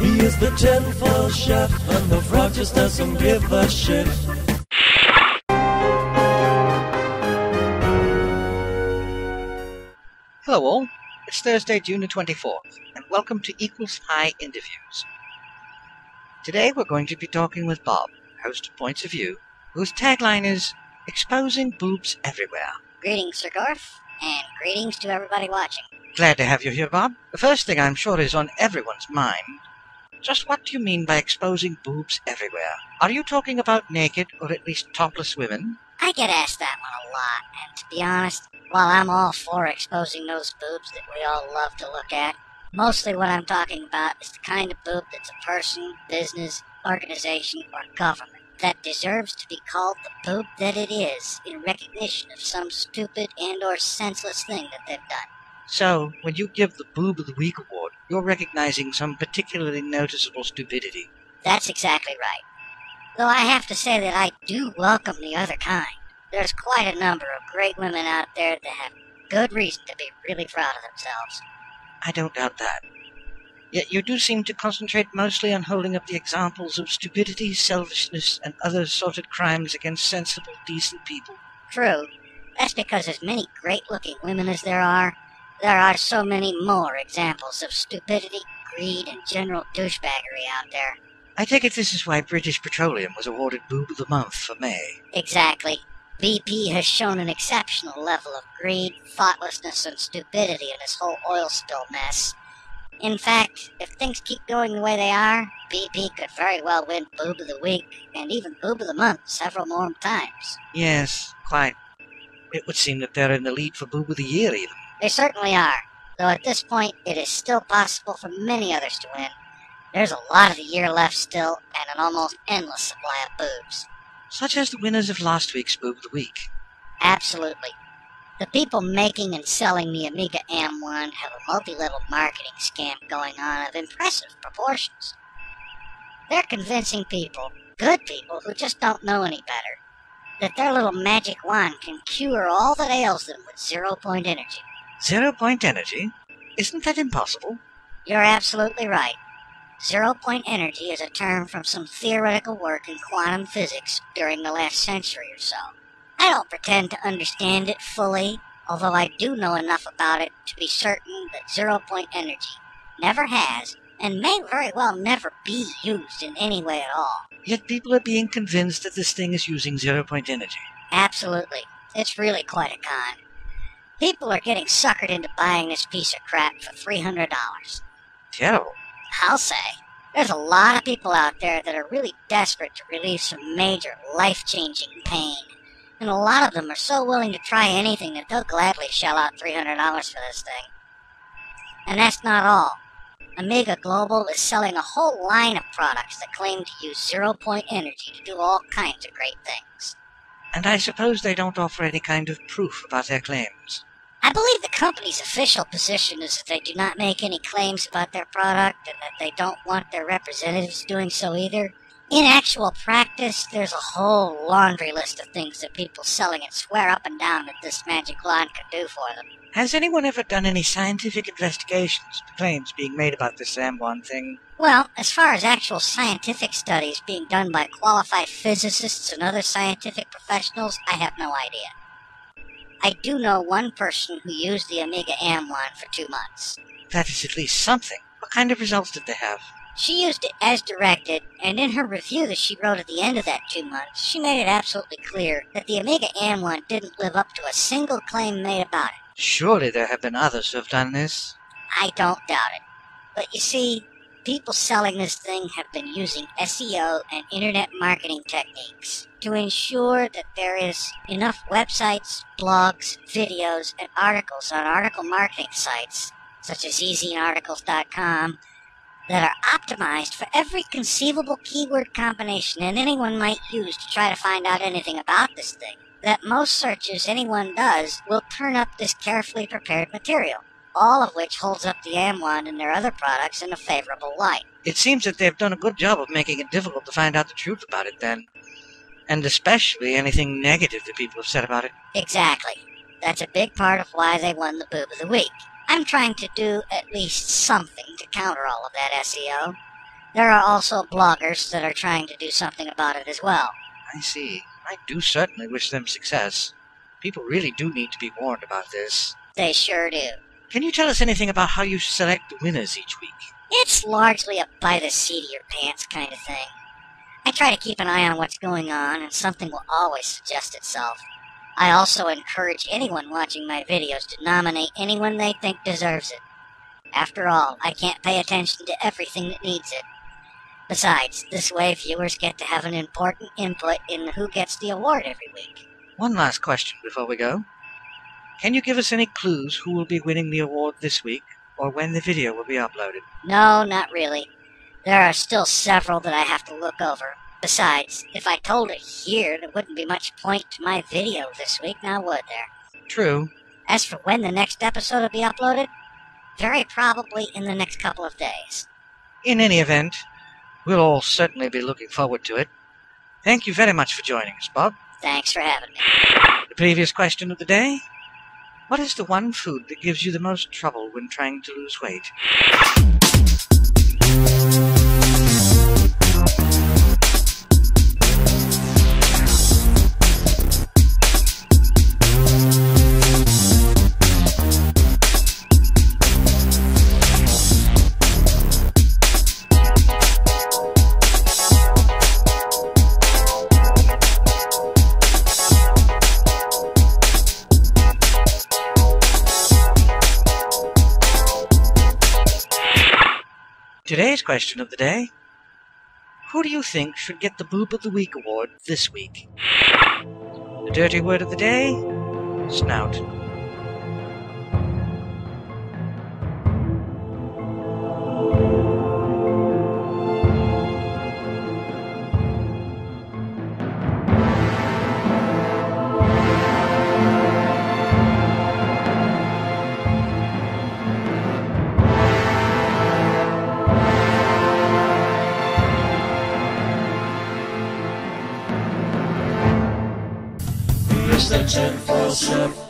He is the tinfoil chef, and the frog just doesn't give a shit. Hello all, it's Thursday, June the 24th, and welcome to Equals High Interviews. Today we're going to be talking with Bob, host of Points of View, whose tagline is, Exposing Boobs Everywhere. Greetings, Sir Gorf, and greetings to everybody watching. Glad to have you here, Bob. The first thing I'm sure is on everyone's mind. Just what do you mean by exposing boobs everywhere? Are you talking about naked, or at least topless women? I get asked that one a lot, and to be honest, while I'm all for exposing those boobs that we all love to look at, mostly what I'm talking about is the kind of boob that's a person, business, organization, or government that deserves to be called the boob that it is in recognition of some stupid and or senseless thing that they've done. So, when you give the Boob of the Week award, you're recognizing some particularly noticeable stupidity. That's exactly right. Though I have to say that I do welcome the other kind. There's quite a number of great women out there that have good reason to be really proud of themselves. I don't doubt that. Yet you do seem to concentrate mostly on holding up the examples of stupidity, selfishness, and other assorted crimes against sensible, decent people. True. That's because as many great-looking women as there are so many more examples of stupidity, greed, and general douchebaggery out there. I take it this is why British Petroleum was awarded Boob of the Month for May. Exactly. BP has shown an exceptional level of greed, thoughtlessness, and stupidity in this whole oil spill mess. In fact, if things keep going the way they are, BP could very well win Boob of the Week, and even Boob of the Month several more times. Yes, quite. It would seem that they're in the lead for Boob of the Year, even. They certainly are, though at this point it is still possible for many others to win. There's a lot of the year left still, and an almost endless supply of boobs. Such as the winners of last week's Boob of the Week. Absolutely. The people making and selling the Amega Amwand have a multi-level marketing scam going on of impressive proportions. They're convincing people, good people who just don't know any better, that their little magic wand can cure all that ails them with 0-point energy. 0-point energy? Isn't that impossible? You're absolutely right. 0-point energy is a term from some theoretical work in quantum physics during the last century or so. I don't pretend to understand it fully, although I do know enough about it to be certain that 0-point energy never has, and may very well never be used in any way at all. Yet people are being convinced that this thing is using 0-point energy. Absolutely. It's really quite a con. People are getting suckered into buying this piece of crap for $300. Terrible. I'll say. There's a lot of people out there that are really desperate to relieve some major, life-changing pain. And a lot of them are so willing to try anything that they'll gladly shell out $300 for this thing. And that's not all. Amega Global is selling a whole line of products that claim to use 0-point energy to do all kinds of great things. And I suppose they don't offer any kind of proof about their claims. I believe the company's official position is that they do not make any claims about their product and that they don't want their representatives doing so either. In actual practice, there's a whole laundry list of things that people selling it swear up and down that this magic wand can do for them. Has anyone ever done any scientific investigations of the claims being made about this Amwand thing? Well, as far as actual scientific studies being done by qualified physicists and other scientific professionals, I have no idea. I do know one person who used the Amega Amwand for 2 months. That is at least something. What kind of results did they have? She used it as directed, and in her review that she wrote at the end of that 2 months, she made it absolutely clear that the Amega Amwand didn't live up to a single claim made about it. Surely there have been others who have done this. I don't doubt it. But you see, people selling this thing have been using SEO and internet marketing techniques to ensure that there is enough websites, blogs, videos, and articles on article marketing sites, such as easyarticles.com, that are optimized for every conceivable keyword combination that anyone might use to try to find out anything about this thing, that most searches anyone does will turn up this carefully prepared material, all of which holds up the Amwand and their other products in a favorable light. It seems that they've done a good job of making it difficult to find out the truth about it, then. And especially anything negative that people have said about it. Exactly. That's a big part of why they won the Boob of the Week. I'm trying to do at least something to counter all of that SEO. There are also bloggers that are trying to do something about it as well. I see. I do certainly wish them success. People really do need to be warned about this. They sure do. Can you tell us anything about how you select the winners each week? It's largely a by-the-seat-of-your-pants kind of thing. I try to keep an eye on what's going on, and something will always suggest itself. I also encourage anyone watching my videos to nominate anyone they think deserves it. After all, I can't pay attention to everything that needs it. Besides, this way viewers get to have an important input in who gets the award every week. One last question before we go. Can you give us any clues who will be winning the award this week, or when the video will be uploaded? No, not really. There are still several that I have to look over. Besides, if I told it here, there wouldn't be much point to my video this week, now would there? True. As for when the next episode will be uploaded, very probably in the next couple of days. In any event, we'll all certainly be looking forward to it. Thank you very much for joining us, Bob. Thanks for having me. The previous question of the day: what is the one food that gives you the most trouble when trying to lose weight? Today's question of the day: who do you think should get the Boob of the Week award this week? The dirty word of the day: snout. Mr. TinFoilChef